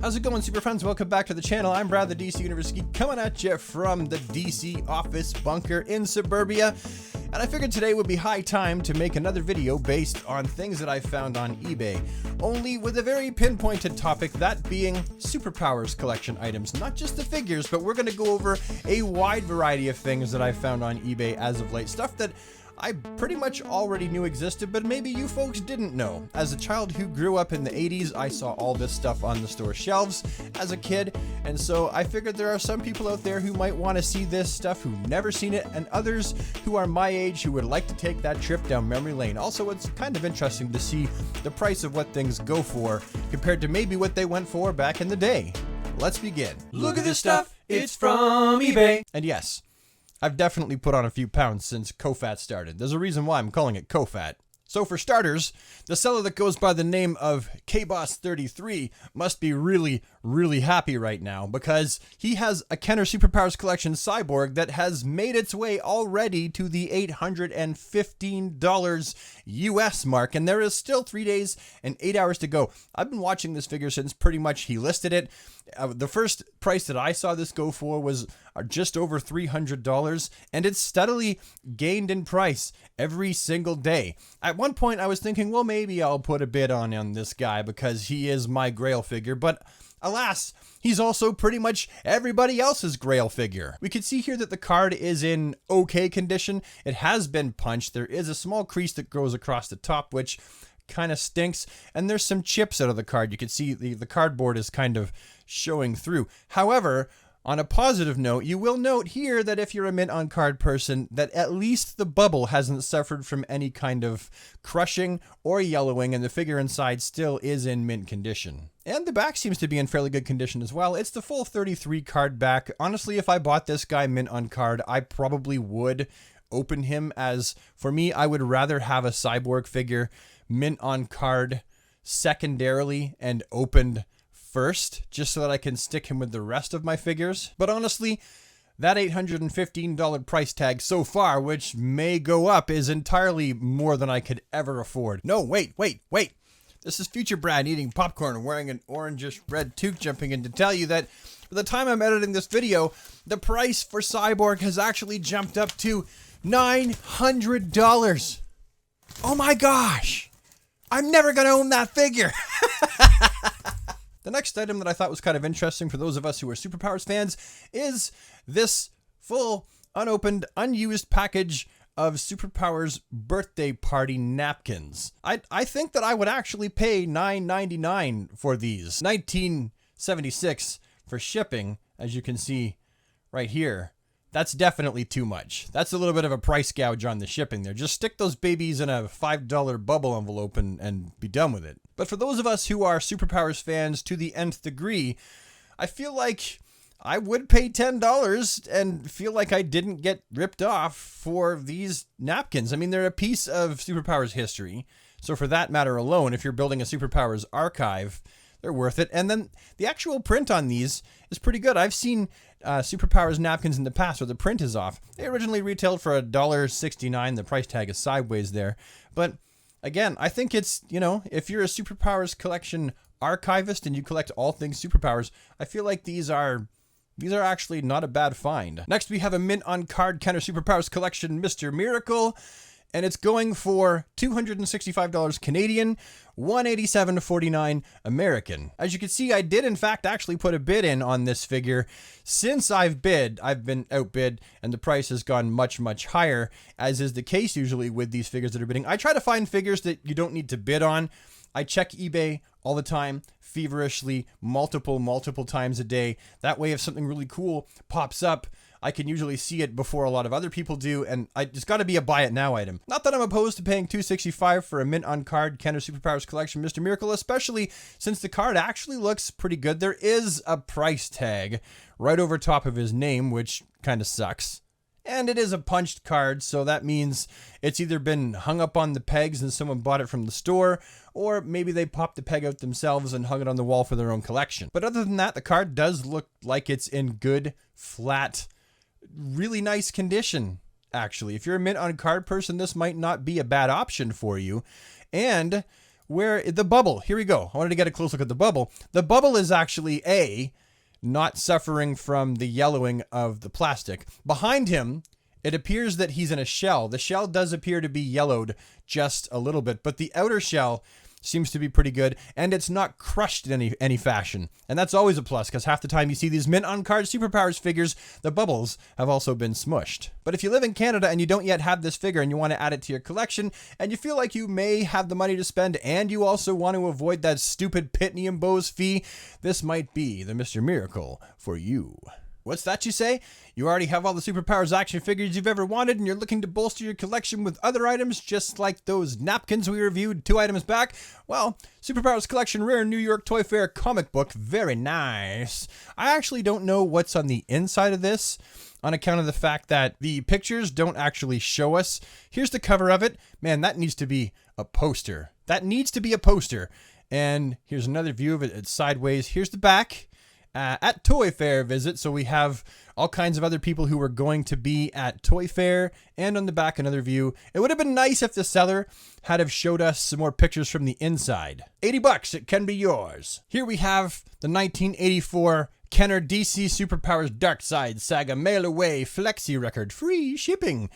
How's it going, super friends? Welcome back to the channel. I'm Brad, the DC Universe Geek, coming at you from the DC office bunker in suburbia. And I figured today would be high time to make another video based on things that I found on eBay, only with a very pinpointed topic, that being superpowers collection items. Not just the figures, but we're going to go over a wide variety of things that I found on eBay as of late. Stuff that I pretty much already knew existed, but maybe you folks didn't know. As a child who grew up in the 80s, I saw all this stuff on the store shelves as a kid, and so I figured there are some people out there who might want to see this stuff who've never seen it, and others who are my age who would like to take that trip down memory lane. Also, it's kind of interesting to see the price of what things go for compared to maybe what they went for back in the day. Let's begin. Look at this stuff, it's from eBay. And yes, I've definitely put on a few pounds since CoFat started. There's a reason why I'm calling it CoFat. So for starters, the seller that goes by the name of KBoss33 must be really happy right now, because he has a Kenner Superpowers Collection Cyborg that has made its way already to the $815 US mark, and there is still 3 days and 8 hours to go. I've been watching this figure since pretty much he listed it. The first price that I saw this go for was just over $300, and it's steadily gained in price every single day. At one point I was thinking, well, maybe I'll put a bid on this guy because he is my Grail figure, but alas, he's also pretty much everybody else's Grail figure. We can see here that the card is in okay condition. It has been punched. There is a small crease that goes across the top, which kind of stinks, and there's some chips out of the card. You can see the cardboard is kind of showing through. However, on a positive note, you will note here that if you're a mint on card person, that at least the bubble hasn't suffered from any kind of crushing or yellowing, and the figure inside still is in mint condition. And the back seems to be in fairly good condition as well. It's the full 33 card back. Honestly, if I bought this guy mint on card, I probably would open him, as for me, I would rather have a Cyborg figure mint on card secondarily and opened first, just so that I can stick him with the rest of my figures. But honestly, that $815 price tag so far, which may go up, is entirely more than I could ever afford. No, wait. This is future Brad eating popcorn and wearing an orangish red toque, jumping in to tell you that by the time I'm editing this video, the price for Cyborg has actually jumped up to $900. Oh my gosh! I'm never gonna own that figure! The next item that I thought was kind of interesting for those of us who are Superpowers fans is this full, unopened, unused package of Superpowers birthday party napkins. I think that I would actually pay $9.99 for these. $19.76 for shipping, as you can see right here. That's definitely too much. That's a little bit of a price gouge on the shipping there. Just stick those babies in a $5 bubble envelope and be done with it. But for those of us who are Superpowers fans to the nth degree, I feel like I would pay $10 and feel like I didn't get ripped off for these napkins. I mean, they're a piece of Superpowers history. So for that matter alone, if you're building a Superpowers archive, they're worth it. And then the actual print on these is pretty good. I've seen Superpowers napkins in the past where the print is off. They originally retailed for $1.69. The price tag is sideways there. But again, I think it's, if you're a Superpowers collection archivist and you collect all things Superpowers, I feel like these are actually not a bad find. Next, we have a mint on card Kenner Superpowers Collection Mr. Miracle, and it's going for $265 Canadian, $187.49 American. As you can see, I did in fact actually put a bid in on this figure. Since I've been outbid, and the price has gone much higher, as is the case usually with these figures that are bidding. I try to find figures that you don't need to bid on. I check eBay all the time, feverishly, multiple times a day. That way, if something really cool pops up, I can usually see it before a lot of other people do, and it's got to be a buy it now item. Not that I'm opposed to paying $265 for a mint on card Kenner Superpowers Collection Mr. Miracle, especially since the card actually looks pretty good. There is a price tag right over top of his name, which kind of sucks. And it is a punched card, so that means it's either been hung up on the pegs and someone bought it from the store, or maybe they popped the peg out themselves and hung it on the wall for their own collection. But other than that, the card does look like it's in good, flat, really nice condition, actually. If you're a mint on card person, this might not be a bad option for you. And where the bubble, here we go. I wanted to get a close look at the bubble. The bubble is actually not suffering from the yellowing of the plastic. Behind him, it appears that he's in a shell. The shell does appear to be yellowed just a little bit, but the outer shell seems to be pretty good, and it's not crushed in any fashion. And that's always a plus, because half the time you see these mint on card Superpowers figures, the bubbles have also been smushed. But if you live in Canada and you don't yet have this figure and you want to add it to your collection, and you feel like you may have the money to spend, and you also want to avoid that stupid Pitney and Bowes fee, this might be the Mr. Miracle for you. What's that you say? You already have all the Superpowers action figures you've ever wanted, and you're looking to bolster your collection with other items, just like those napkins we reviewed 2 items back? Well, Superpowers Collection Rare New York Toy Fair comic book, very nice. I actually don't know what's on the inside of this, on account of the fact that the pictures don't actually show us. Here's the cover of it. Man, that needs to be a poster. That needs to be a poster. And here's another view of it. It's sideways. Here's the back. At Toy Fair visit, so we have all kinds of other people who were going to be at Toy Fair, and on the back another view. It would have been nice if the seller had have showed us some more pictures from the inside. $80, it can be yours. Here we have the 1984 Kenner DC Superpowers Dark Side Saga Mail Away Flexi record, free shipping.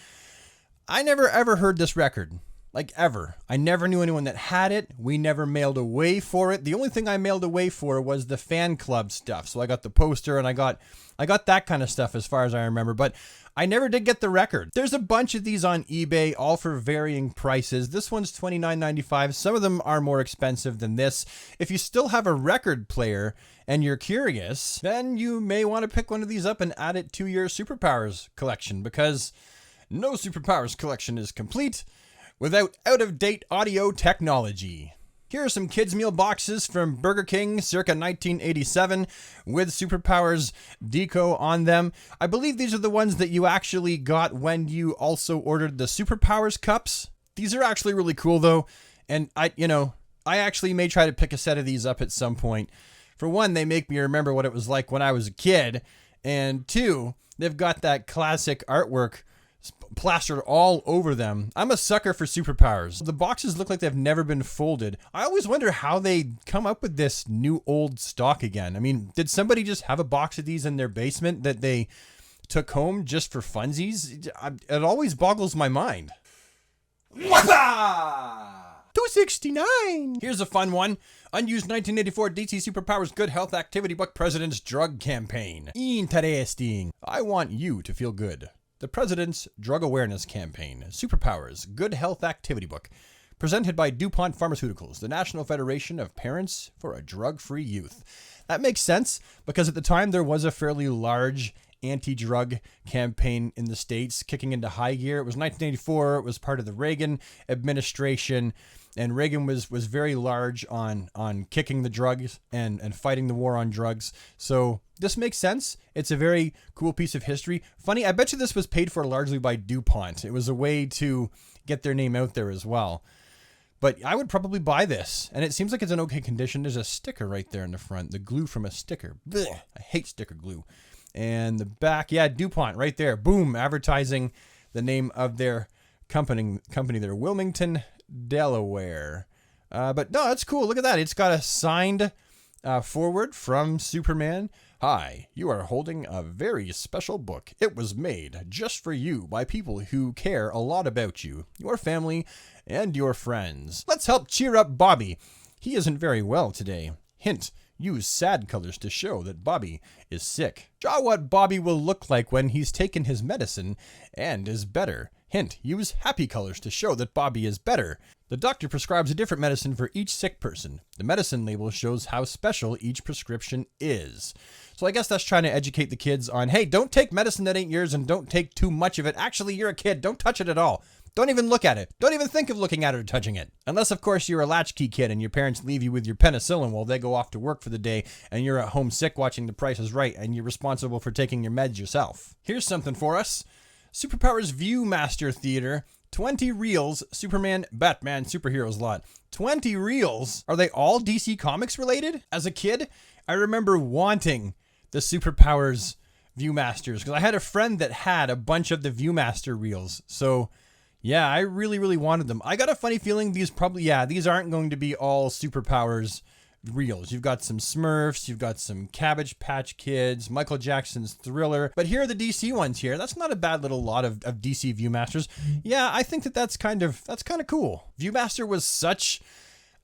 I never ever heard this record. Like, ever. I never knew anyone that had it. We never mailed away for it. The only thing I mailed away for was the fan club stuff. So I got the poster and I got that kind of stuff as far as I remember, but I never did get the record. There's a bunch of these on eBay, all for varying prices. This one's $29.95. Some of them are more expensive than this. If you still have a record player and you're curious, then you may want to pick one of these up and add it to your Superpowers collection, because no Superpowers collection is complete without out-of-date audio technology. Here are some kids' meal boxes from Burger King circa 1987 with Superpowers deco on them. I believe these are the ones that you actually got when you also ordered the Superpowers cups. These are actually really cool though, and I actually may try to pick a set of these up at some point. For one, they make me remember what it was like when I was a kid, and two, they've got that classic artwork plastered all over them. I'm a sucker for Superpowers. The boxes look like they've never been folded. I always wonder how they come up with this new old stock again. I mean, did somebody just have a box of these in their basement that they took home just for funsies? It always boggles my mind. $269. Here's a fun one. Unused 1984 DC Superpowers Good Health Activity Book President's Drug Campaign. Interesting. I want you to feel good. The President's Drug Awareness Campaign, Superpowers, Good Health Activity Book, presented by DuPont Pharmaceuticals, the National Federation of Parents for a Drug-Free Youth. That makes sense, because at the time there was a fairly large anti-drug campaign in the States kicking into high gear. It was 1984, it was part of the Reagan administration, and Reagan was very large on kicking the drugs and fighting the war on drugs. So this makes sense. It's a very cool piece of history. Funny, I bet you this was paid for largely by DuPont. It was a way to get their name out there as well. But I would probably buy this, and it seems like it's in okay condition. There's a sticker right there in the front, the glue from a sticker. Blech, I hate sticker glue. And the back, yeah, DuPont right there. Boom, advertising the name of their company there, Wilmington, Delaware. But no, that's cool. Look at that. It's got a signed forward from Superman. Hi, you are holding a very special book. It was made just for you by people who care a lot about you, your family, and your friends. Let's help cheer up Bobby. He isn't very well today. Hint, use sad colors to show that Bobby is sick. Draw what Bobby will look like when he's taken his medicine and is better. Hint, use happy colors to show that Bobby is better. The doctor prescribes a different medicine for each sick person. The medicine label shows how special each prescription is. So I guess that's trying to educate the kids on, hey, don't take medicine that ain't yours and don't take too much of it. Actually, you're a kid. Don't touch it at all. Don't even look at it. Don't even think of looking at it or touching it. Unless, of course, you're a latchkey kid and your parents leave you with your penicillin while they go off to work for the day and you're at home sick watching The Price is Right and you're responsible for taking your meds yourself. Here's something for us. Superpowers Viewmaster Theater. 20 reels, Superman, Batman, superheroes lot. 20 reels? Are they all DC Comics related? As a kid, I remember wanting the Superpowers Viewmasters because I had a friend that had a bunch of the Viewmaster reels. So, Yeah, I really, really wanted them. I got a funny feeling these aren't going to be all Superpowers reels. You've got some Smurfs, you've got some Cabbage Patch Kids, Michael Jackson's Thriller, but here are the DC ones here. That's not a bad little lot of DC Viewmasters. Yeah, I think that's kind of cool. Viewmaster was such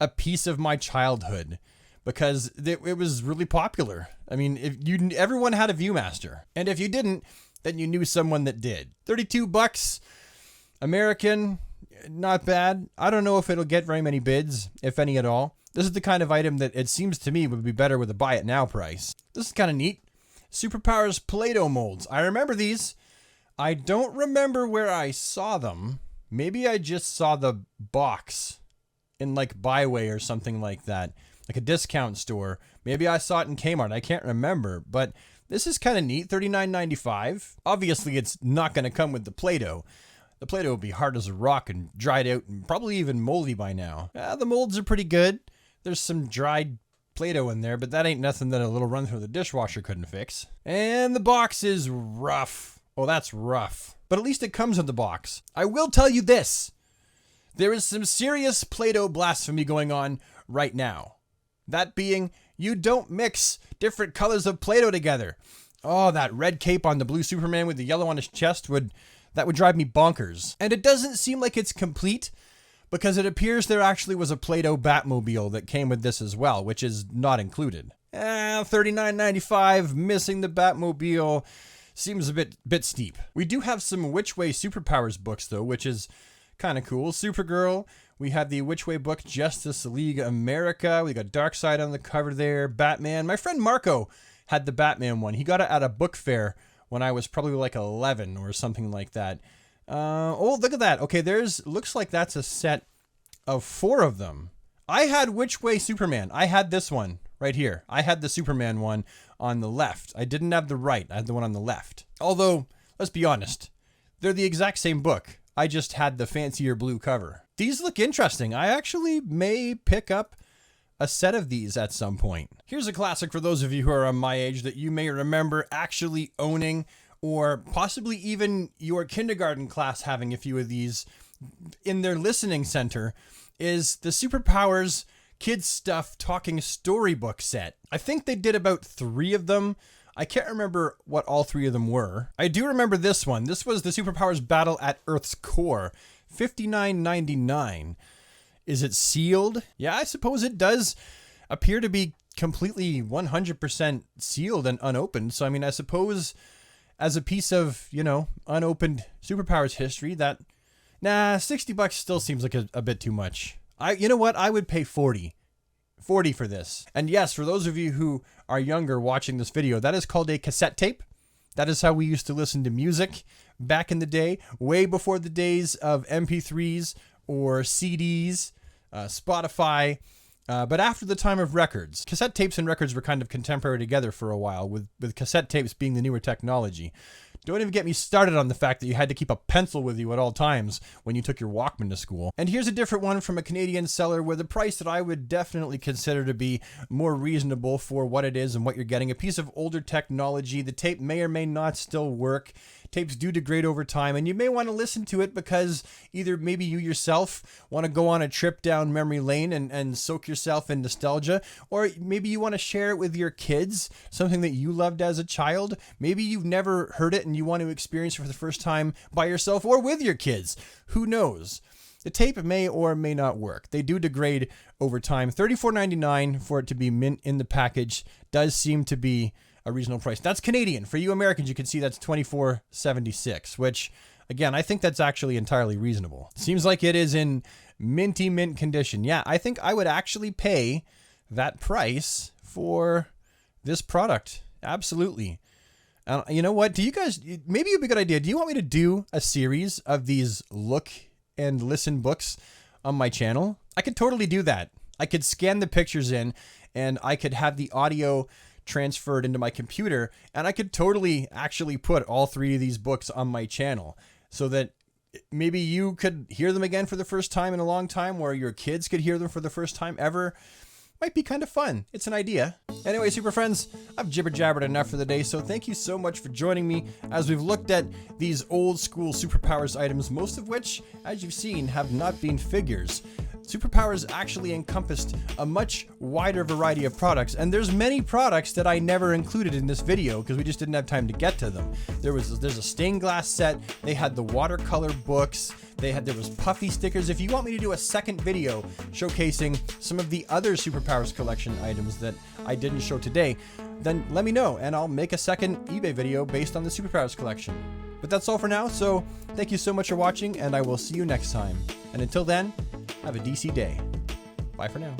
a piece of my childhood because it was really popular. I mean, everyone had a Viewmaster, and if you didn't, then you knew someone that did. $32, American, not bad. I don't know if it'll get very many bids, if any at all. This is the kind of item that it seems to me would be better with a buy it now price. This is kind of neat. Superpowers Play-Doh molds. I remember these. I don't remember where I saw them. Maybe I just saw the box in like Byway or something like that, like a discount store. Maybe I saw it in Kmart. I can't remember, but this is kind of neat. $39.95. Obviously, it's not going to come with the Play-Doh. The Play-Doh will be hard as a rock and dried out and probably even moldy by now. The molds are pretty good. There's some dried Play-Doh in there, but that ain't nothing that a little run through the dishwasher couldn't fix. And the box is rough. Oh, that's rough. But at least it comes in the box. I will tell you this. There is some serious Play-Doh blasphemy going on right now. That being, you don't mix different colors of Play-Doh together. Oh, that red cape on the blue Superman with the yellow on his chest would drive me bonkers. And it doesn't seem like it's complete, because it appears there actually was a Play-Doh Batmobile that came with this as well, which is not included. $39.95, missing the Batmobile, seems a bit steep. We do have some Which Way Superpowers books, though, which is kind of cool. Supergirl, we have the Which Way book, Justice League America. We got Darkseid on the cover there, Batman. My friend Marco had the Batman one. He got it at a book fair when I was probably like 11 or something like that. Oh, look at that. Okay, looks like that's a set of 4 of them. I had Which Way Superman. I had this one right here. I had the Superman one on the left. I didn't have the right. I had the one on the left. Although, let's be honest, they're the exact same book. I just had the fancier blue cover. These look interesting. I actually may pick up a set of these at some point. Here's a classic for those of you who are on my age that you may remember actually owning, or possibly even your kindergarten class having a few of these in their listening center, is the Superpowers Kids Stuff Talking Storybook set. I think they did about 3 of them. I can't remember what all 3 of them were. I do remember this one. This was the Superpowers Battle at Earth's Core, $59.99. Is it sealed? Yeah, I suppose it does appear to be completely 100% sealed and unopened. So, I mean, I suppose as a piece of, unopened Superpowers history, $60 still seems like a bit too much. You know what? I would pay $40 for this. And yes, for those of you who are younger watching this video, that is called a cassette tape. That is how we used to listen to music back in the day, way before the days of MP3s or CDs, Spotify, but after the time of records. Cassette tapes and records were kind of contemporary together for a while, with cassette tapes being the newer technology. Don't even get me started on the fact that you had to keep a pencil with you at all times when you took your Walkman to school. And here's a different one from a Canadian seller with a price that I would definitely consider to be more reasonable for what it is and what you're getting. A piece of older technology. The tape may or may not still work. Tapes do degrade over time, and you may want to listen to it because either maybe you yourself want to go on a trip down memory lane and soak yourself in nostalgia, or maybe you want to share it with your kids, something that you loved as a child. Maybe you've never heard it and you want to experience it for the first time by yourself or with your kids. Who knows? The tape may or may not work. They do degrade over time. $34.99 for it to be mint in the package does seem to be a reasonable price. That's Canadian. For you Americans, you can see that's $24.76, which, again, I think that's actually entirely reasonable. Seems like it is in minty mint condition. Yeah, I think I would actually pay that price for this product. Absolutely. You know what? Do you guys, maybe it'd be a good idea. Do you want me to do a series of these look and listen books on my channel? I could totally do that. I could scan the pictures in and I could have the audio transferred into my computer, and I could totally actually put all 3 of these books on my channel so that maybe you could hear them again for the first time in a long time, or your kids could hear them for the first time ever. might be kind of fun. It's an idea. Anyway, super friends, I've jibber-jabbered enough for the day, so thank you so much for joining me as we've looked at these old school superpowers items, most of which, as you've seen, have not been figures. Superpowers actually encompassed a much wider variety of products, and there's many products that I never included in this video because we just didn't have time to get to them. There's a stained glass set, they had the watercolor books, there was puffy stickers. If you want me to do a second video showcasing some of the other Superpowers collection items that I didn't show today, then let me know and I'll make a second eBay video based on the Superpowers collection. But that's all for now, so thank you so much for watching and I will see you next time. And until then, have a DC day. Bye for now.